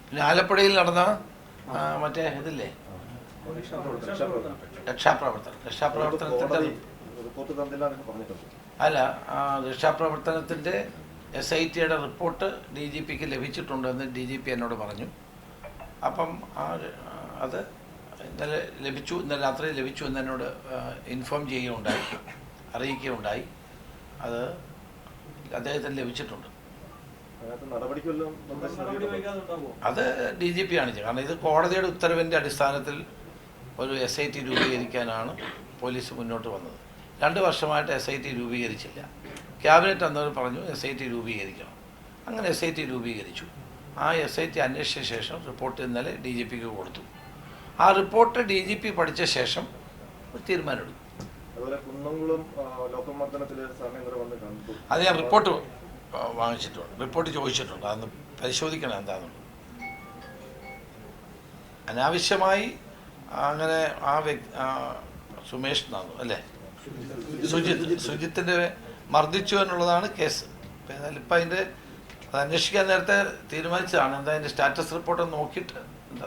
പിന്നെ ആലപ്പുഴയിൽ നടന്ന മറ്റേ ഇതില്ലേ രക്ഷാപ്രവർത്തനത്തിൻ്റെ അല്ല രക്ഷാപ്രവർത്തനത്തിൻ്റെ SITയുടെ റിപ്പോർട്ട് DGPക്ക് ലഭിച്ചിട്ടുണ്ടെന്ന് DGP എന്നോട് പറഞ്ഞു. അപ്പം അത് ഇന്നലെ രാത്രി ലഭിച്ചു എന്ന് എന്നോട് ഇൻഫോം ചെയ്യുകയുണ്ടായി, അറിയിക്കുകയുണ്ടായി. അത് അദ്ദേഹത്തിന് ലഭിച്ചിട്ടുണ്ട്. അത് DGP ആണ് ചെയ്യുക. കാരണം ഇത് കോടതിയുടെ ഉത്തരവിൻ്റെ അടിസ്ഥാനത്തിൽ ഒരു SIT രൂപീകരിക്കാനാണ് പോലീസ് മുന്നോട്ട് വന്നത്. 2 വർഷമായിട്ട് SIT രൂപീകരിച്ചില്ല. ക്യാബിനറ്റ് അന്നവർ പറഞ്ഞു SIT രൂപീകരിക്കണം. അങ്ങനെ SIT രൂപീകരിച്ചു. ആ SIT അന്വേഷിച്ച ശേഷം റിപ്പോർട്ട് ഇന്നലെ DGPക്ക് കൊടുത്തു. ആ റിപ്പോർട്ട് DGP പഠിച്ച ശേഷം തീരുമാനമെടുക്കും. അത് ഞാൻ റിപ്പോർട്ട് വാങ്ങിച്ചിട്ടുണ്ട്, റിപ്പോർട്ട് ചോദിച്ചിട്ടുണ്ട്. അതൊന്ന് പരിശോധിക്കണം എന്താണെന്നുള്ളത്. അനാവശ്യമായി അങ്ങനെ ആ സുമേഷ് എന്നാണ് അല്ലേ, സുജിത്തിൻ്റെ മർദ്ദിച്ചു എന്നുള്ളതാണ് കേസ്. ഏതായാലും ഇപ്പം അതിൻ്റെ അത് അന്വേഷിക്കാൻ നേരത്തെ തീരുമാനിച്ചതാണ്. എന്താ അതിൻ്റെ സ്റ്റാറ്റസ് റിപ്പോർട്ട് നോക്കിയിട്ട് എന്താ